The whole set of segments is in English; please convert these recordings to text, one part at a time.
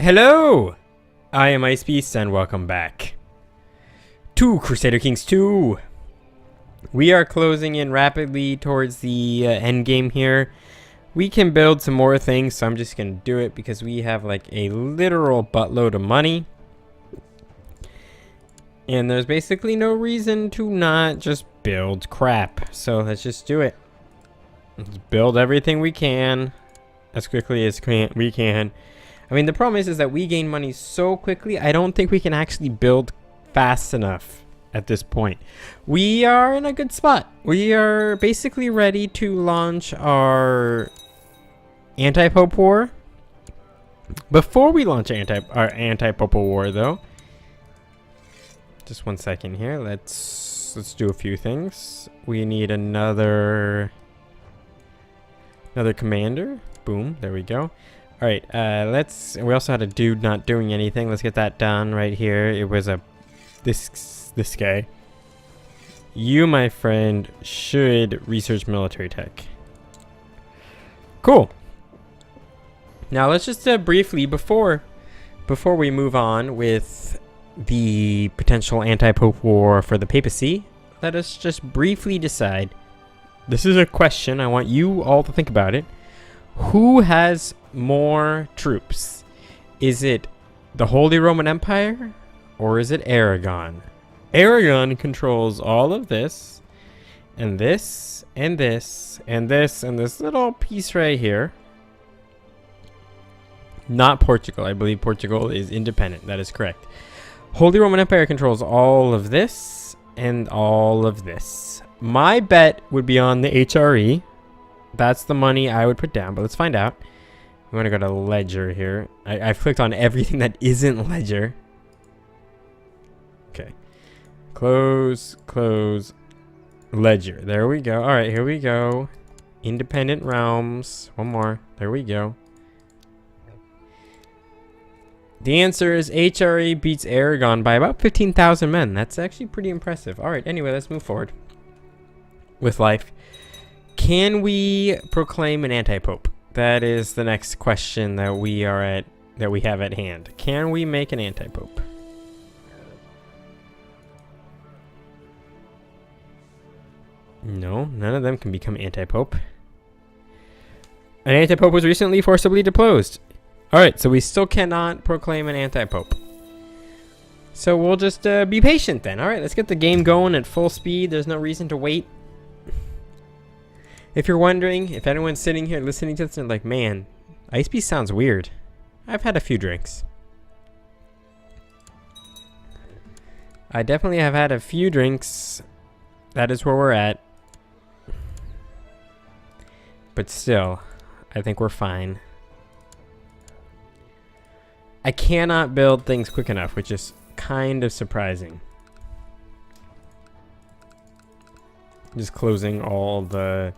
Hello! I am IceBeast and welcome back to Crusader Kings 2. We are closing in rapidly towards the end game here. We can build some more things, so I'm just going to do it because we have like a literal buttload of money. And there's basically no reason to not just build crap. So let's just do it. Let's build everything we can as quickly as we can. I mean, the problem is that we gain money so quickly, I don't think we can actually build fast enough at this point. We are in a good spot. We are basically ready to launch our anti-pope war. Before we launch our anti-pope war, though, just one second here. Let's do a few things. We need another commander. Boom, there we go. All right, we also had a dude not doing anything. Let's get that done right here. It was this guy. You, my friend, should research military tech. Cool. Now let's just briefly, before we move on with the potential anti-pope war for the papacy, let us just briefly decide. This is a question. I want you all to think about it. Who has more troops? Is it the Holy Roman Empire or is it Aragon? Aragon controls all of this and this and this and this and this little piece right here. Not Portugal. I believe Portugal is independent. That is correct. Holy Roman Empire controls all of this and all of this. My bet would be on the HRE. That's the money I would put down, but let's find out. We want to go to ledger here. I've clicked on everything that isn't ledger. Okay. Close, ledger. There we go. All right, here we go. Independent realms. One more. There we go. The answer is HRE beats Aragon by about 15,000 men. That's actually pretty impressive. All right, anyway, let's move forward with life. Can we proclaim an anti-pope? That is the next question that we have at hand. Can we make an anti-pope? No, none of them can become anti-pope. An anti-pope was recently forcibly deposed. Alright, so we still cannot proclaim an anti-pope. So we'll just be patient then. Alright, let's get the game going at full speed. There's no reason to wait. If you're wondering, if anyone's sitting here listening to this and like, man, IceBeast sounds weird. I've had a few drinks. I definitely have had a few drinks. That is where we're at. But still, I think we're fine. I cannot build things quick enough, which is kind of surprising. Just closing all the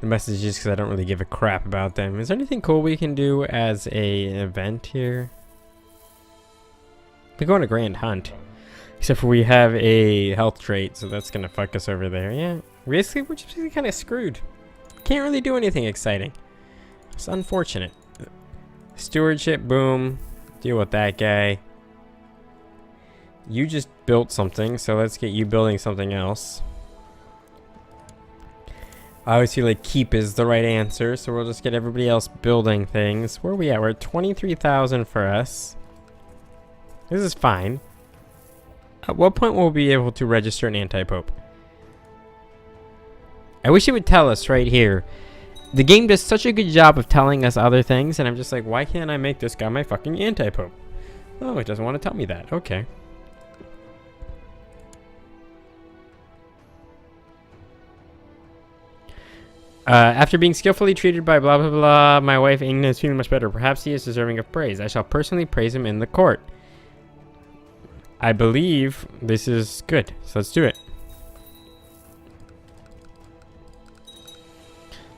messages because I don't really give a crap about them. Is there anything cool we can do as an event here? We go on a grand hunt. Except for we have a health trait, so that's gonna fuck us over there. Yeah, basically we're just kind of screwed. Can't really do anything exciting. It's unfortunate. Stewardship, boom. Deal with that guy. You just built something, so let's get you building something else. I always feel like keep is the right answer, so we'll just get everybody else building things. Where are we at? We're at 23,000 for us. This is fine. At what point will we be able to register an anti-pope? I wish it would tell us right here. The game does such a good job of telling us other things, and I'm just like, why can't I make this guy my fucking anti-pope? Oh, it doesn't want to tell me that. Okay. After being skillfully treated by blah blah blah, my wife Ingna is feeling much better. Perhaps he is deserving of praise. I shall personally praise him in the court. I believe this is good, so let's do it.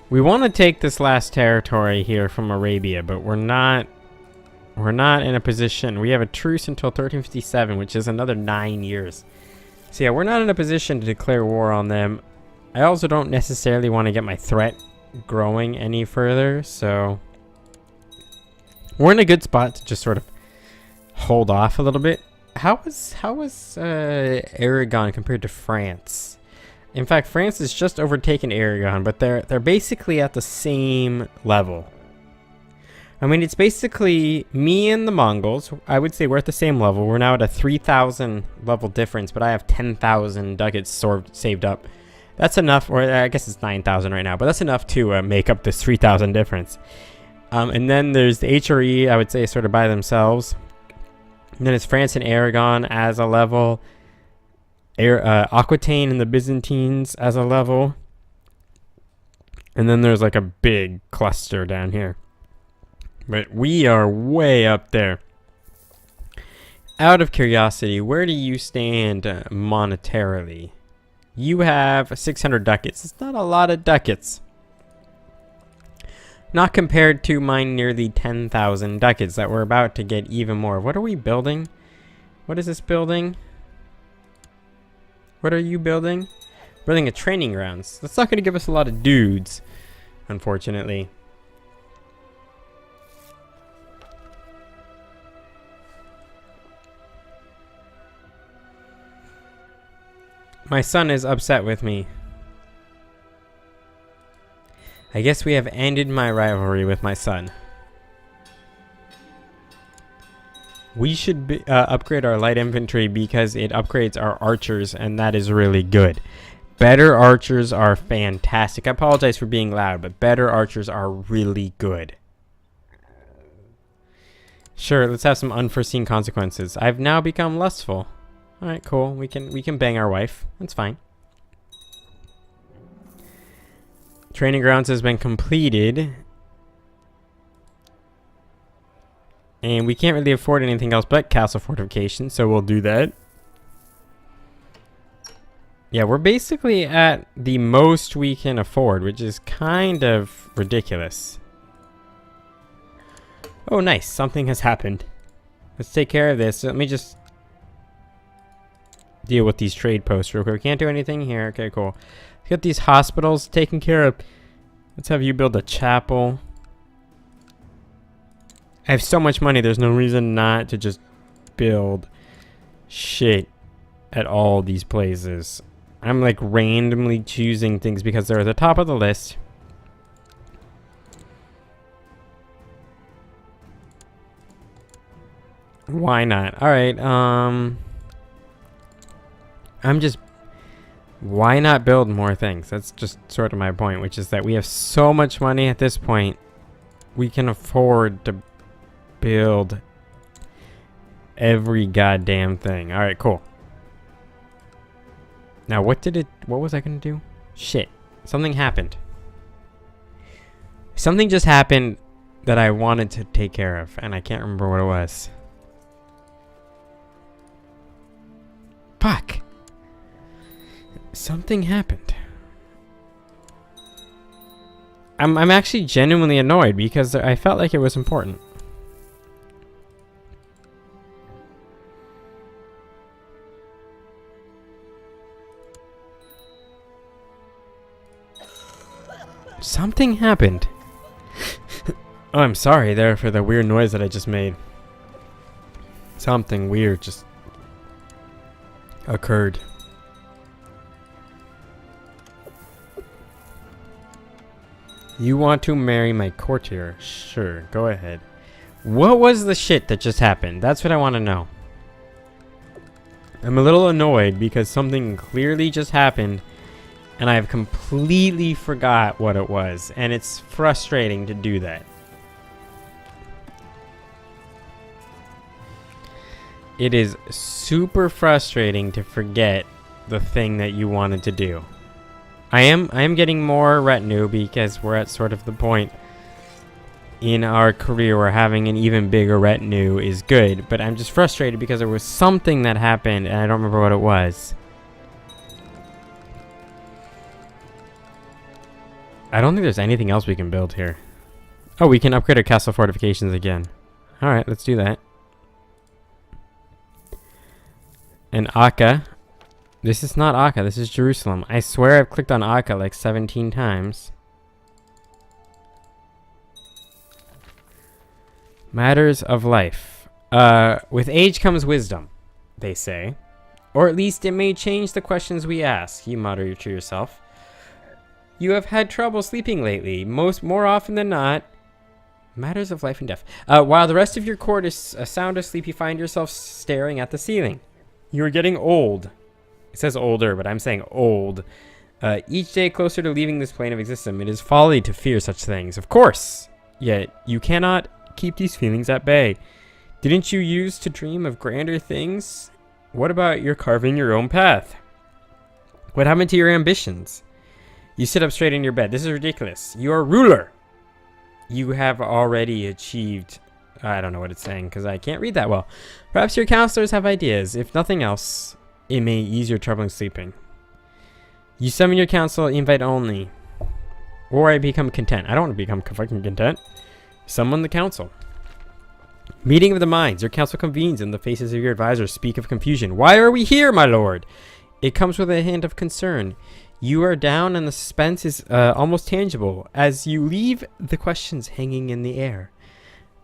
We want to take this last territory here from Arabia, but we're not in a position. We have a truce until 1357, which is another 9 years. So yeah, we're not in a position to declare war on them. I also don't necessarily want to get my threat growing any further, so We're in a good spot to just sort of hold off a little bit. How was Aragon compared to France? In fact, France has just overtaken Aragon, but they're basically at the same level. I mean, it's basically me and the Mongols. I would say we're at the same level. We're now at a 3,000 level difference, but I have 10,000 ducats saved up. That's enough, or I guess it's 9,000 right now, but that's enough to make up this 3,000 difference. And then there's the HRE, I would say, sort of by themselves. And then it's France and Aragon as a level. Aquitaine and the Byzantines as a level. And then there's like a big cluster down here. But we are way up there. Out of curiosity, where do you stand monetarily? You have 600 ducats. It's not a lot of ducats. Not compared to my nearly 10,000 ducats that we're about to get even more. What are we building? What is this building? What are you building? Building a training grounds. That's not going to give us a lot of dudes, unfortunately. My son is upset with me. I guess we have ended my rivalry with my son. We should upgrade our light infantry because it upgrades our archers, and that is really good. Better archers are fantastic. I apologize for being loud, but better archers are really good. Sure, let's have some unforeseen consequences. I've now become lustful. All right, cool. We can bang our wife. That's fine. Training grounds has been completed. And we can't really afford anything else but castle fortification, so we'll do that. Yeah, we're basically at the most we can afford, which is kind of ridiculous. Oh, nice. Something has happened. Let's take care of this. Let me just deal with these trade posts real quick. We can't do anything here. Okay, cool. Let's get these hospitals taken care of. Let's have you build a chapel. I have so much money, there's no reason not to just build shit at all these places. I'm like randomly choosing things because they're at the top of the list. Why not? Alright, why not build more things? That's just sort of my point, which is that we have so much money at this point, we can afford to build every goddamn thing. Alright, cool. Now, what was I gonna do? Shit. Something happened. Something just happened that I wanted to take care of, and I can't remember what it was. Fuck. Something happened. I'm actually genuinely annoyed because I felt like it was important. Something happened. Oh, I'm sorry there for the weird noise that I just made. Something weird just occurred. You want to marry my courtier? Sure, go ahead. What was the shit that just happened? That's what I want to know. I'm a little annoyed because something clearly just happened and I've completely forgot what it was, and it's frustrating to do that. It is super frustrating to forget the thing that you wanted to do. I am getting more retinue because we're at sort of the point in our career where having an even bigger retinue is good, but I'm just frustrated because there was something that happened and I don't remember what it was. I don't think there's anything else we can build here. Oh, we can upgrade our castle fortifications again. Alright, let's do that. And Akka. This is not Akka, this is Jerusalem. I swear I've clicked on Akka like 17 times. Matters of life. With age comes wisdom, they say. Or at least it may change the questions we ask, you mutter to yourself. You have had trouble sleeping lately, more often than not. Matters of life and death. While the rest of your court is sound asleep, you find yourself staring at the ceiling. You are getting old. It says older, but I'm saying old. Each day closer to leaving this plane of existence. It is folly to fear such things, of course. Yet you cannot keep these feelings at bay. Didn't you used to dream of grander things? What about your carving your own path? What happened to your ambitions? You sit up straight in your bed. This is ridiculous. You are ruler. You have already achieved... I don't know what it's saying because I can't read that well. Perhaps your counselors have ideas. If nothing else, it may ease your trouble in sleeping. You summon your council, invite only. Or I become content. I don't want to become fucking content. Summon the council. Meeting of the minds. Your council convenes and the faces of your advisors speak of confusion. Why are we here, my lord? It comes with a hint of concern. You are down and the suspense is almost tangible as you leave the questions hanging in the air.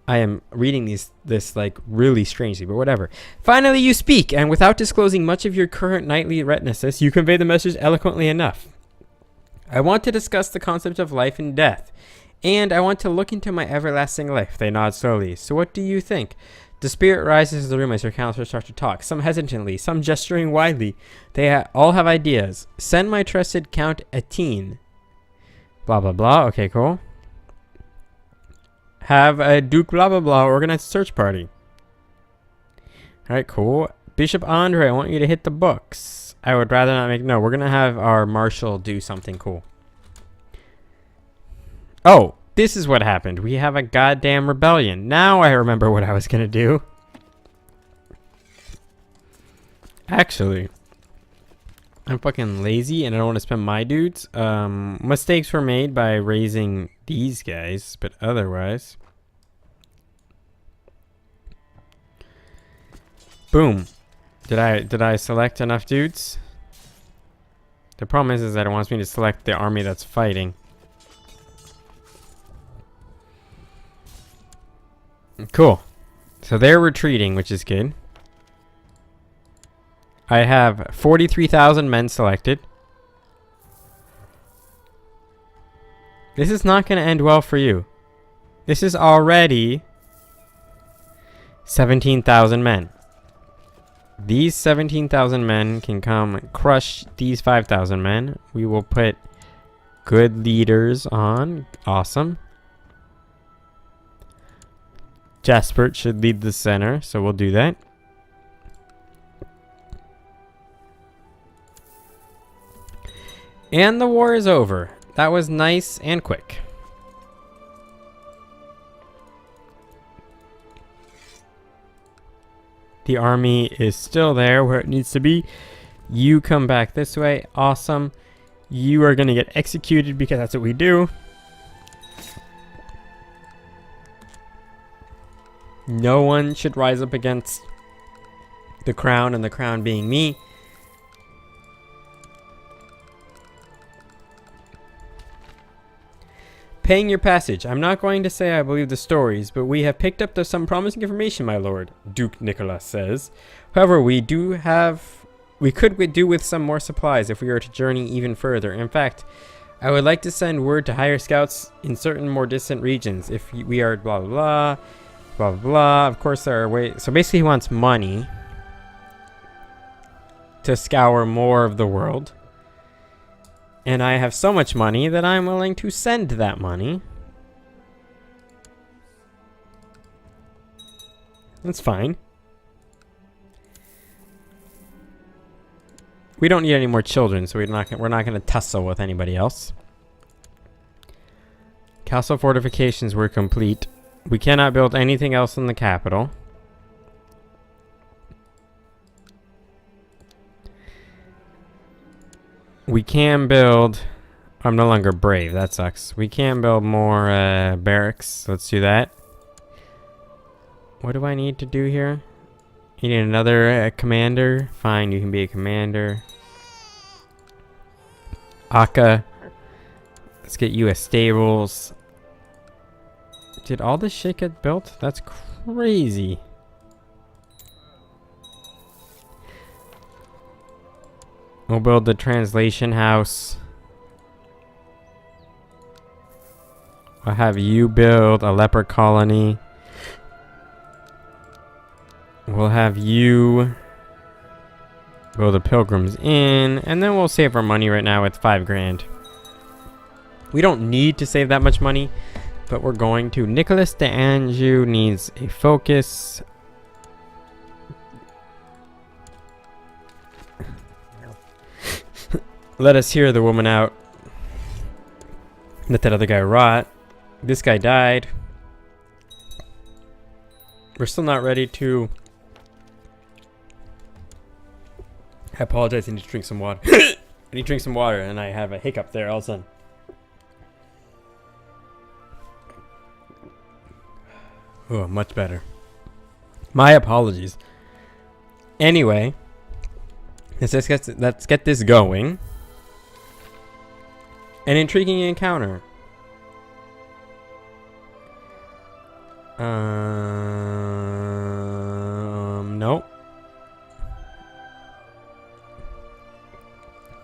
I am reading this like really strangely, but whatever. Finally, you speak, and without disclosing much of your current nightly reticeness, you convey the message eloquently enough. I want to discuss the concept of life and death, and I want to look into my everlasting life. They nod slowly. So what do you think? The spirit rises in the room as your counselors start to talk, some hesitantly, some gesturing widely. They all have ideas. Send my trusted Count Atene. Blah, blah, blah. Okay, cool. Have a Duke blah, blah, blah organize a search party. Alright, cool. Bishop Andre, I want you to hit the books. I would rather not make... No, we're going to have our marshal do something cool. Oh, this is what happened. We have a goddamn rebellion. Now I remember what I was going to do. Actually, I'm fucking lazy and I don't want to spend my dudes. Mistakes were made by raising these guys, but otherwise... Boom. Did I select enough dudes? The problem is that it wants me to select the army that's fighting. Cool. So they're retreating, which is good. I have 43,000 men selected. This is not going to end well for you. This is already 17,000 men. These 17,000 men can come and crush these 5,000 men. We will put good leaders on. Awesome. Jaspert should lead the center, so we'll do that. And the war is over. That was nice and quick. The army is still there where it needs to be. You come back this way. Awesome. You are going to get executed because that's what we do. No one should rise up against the crown, and the crown being me. Paying your passage. I'm not going to say I believe the stories, but we have picked up some promising information, my lord, Duke Nicholas says. However, we could do with some more supplies if we were to journey even further. In fact, I would like to send word to hire scouts in certain more distant regions if we are blah, blah, blah. Blah, blah, blah. Of course, there are ways. So basically, he wants money to scour more of the world. And I have so much money that I'm willing to send that money. That's fine. We don't need any more children, so we're not going to tussle with anybody else. Castle fortifications were complete. We cannot build anything else in the capital. We can build... I'm no longer brave. That sucks. We can build more barracks. Let's do that. What do I need to do here? You need another commander? Fine, you can be a commander. Akka. Let's get you a stables. Did all this shit get built? That's crazy. We'll build the translation house. I'll have you build a leper colony. We'll have you build a pilgrim's inn, and then we'll save our money right now with 5 grand. We don't need to save that much money, but we're going to. Nicholas de Anjou needs a focus. Let us hear the woman out. Let that other guy rot. This guy died. We're still not ready to... I apologize, I need to drink some water. I need to drink some water, and I have a hiccup there all of a sudden. Oh, much better. My apologies. Anyway, let's get this going. An intriguing encounter. Nope.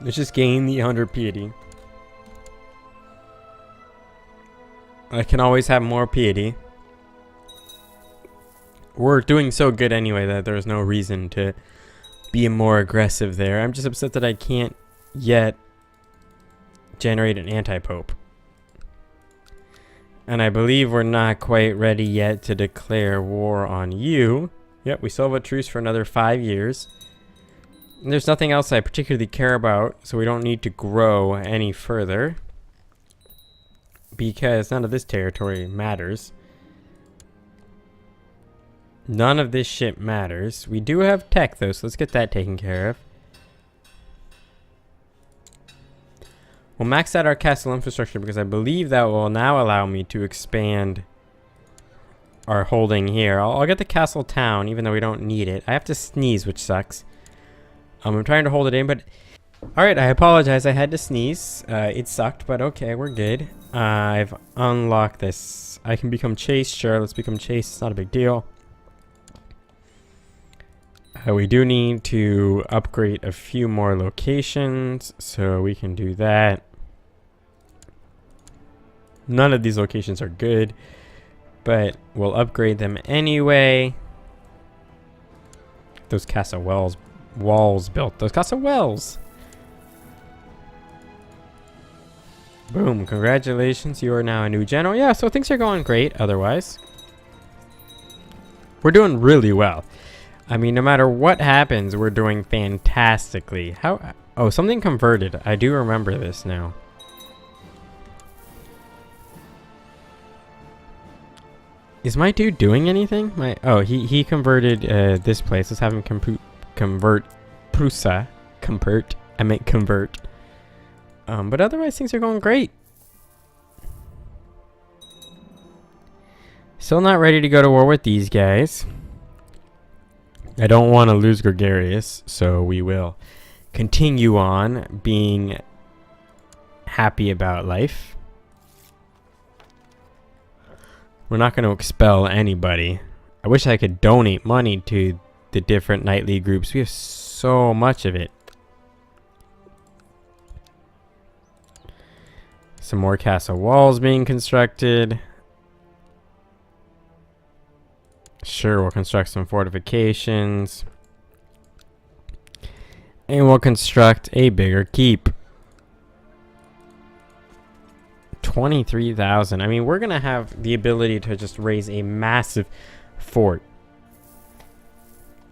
Let's just gain the 100 piety. I can always have more piety. We're doing so good anyway that there's no reason to be more aggressive there. I'm just upset that I can't yet generate an anti-pope. And I believe we're not quite ready yet to declare war on you. Yep, we still have a truce for another 5 years. And there's nothing else I particularly care about, so we don't need to grow any further. Because none of this territory matters. None of this shit matters. We do have tech though, so let's get that taken care of. We'll max out our castle infrastructure because I believe that will now allow me to expand our holding here. I'll get the castle town even though we don't need it. I have to sneeze, which sucks. I'm trying to hold it in, but... Alright, I apologize. I had to sneeze. It sucked, but okay, we're good. I've unlocked this. I can become chase. Sure, let's become chase. It's not a big deal. We do need to upgrade a few more locations, so we can do that. None of these locations are good, but we'll upgrade them anyway. Those castle walls built. Those castle wells. Boom, congratulations, you are now a new general. Yeah, so things are going great otherwise. We're doing really well. I mean, no matter what happens, we're doing fantastically. How? Oh, something converted. I do remember this now. Is my dude doing anything? Oh, he converted this place. Let's have him convert Prusa. Convert. I meant convert. But otherwise, things are going great. Still not ready to go to war with these guys. I don't want to lose Gregarious, so we will continue on being happy about life. We're not going to expel anybody. I wish I could donate money to the different nightly groups. We have so much of it. Some more castle walls being constructed. Sure, we'll construct some fortifications. And we'll construct a bigger keep. 23,000. I mean, we're going to have the ability to just raise a massive fort.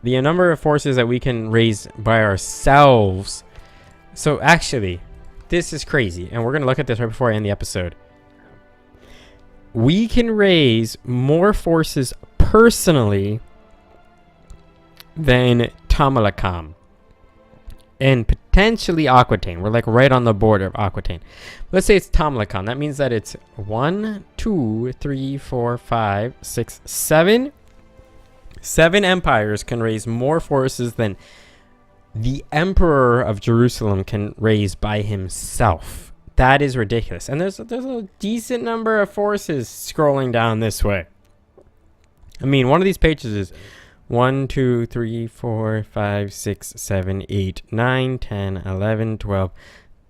The number of forces that we can raise by ourselves. So actually, this is crazy. And we're going to look at this right before I end the episode. We can raise more forces personally than Tamalakam and potentially Aquitaine. We're like right on the border of Aquitaine. Let's say it's Tamalakam. That means that it's 1, 2, 3, 4, 5, 6, 7. 7 empires can raise more forces than the Emperor of Jerusalem can raise by himself That is ridiculous. And there's a decent number of forces scrolling down this way. I mean, one of these pages is 1, 2, 3, 4, 5, 6, 7, 8, 9, 10, 11, 12,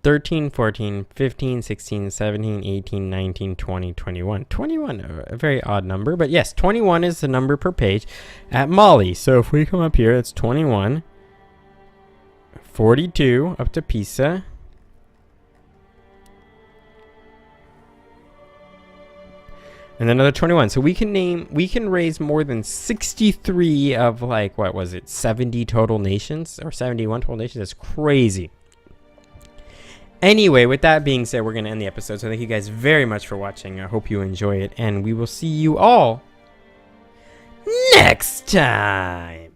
13, 14, 15, 16, 17, 18, 19, 20, 21. 21, a very odd number. But yes, 21 is the number per page at Mali. So if we come up here, it's 21, 42 up to Pisa. And then another 21. So we can raise more than 63 of, like, what was it, 70 total nations or 71 total nations. That's crazy. Anyway, with that being said, we're going to end the episode. So thank you guys very much for watching. I hope you enjoy it. And we will see you all next time.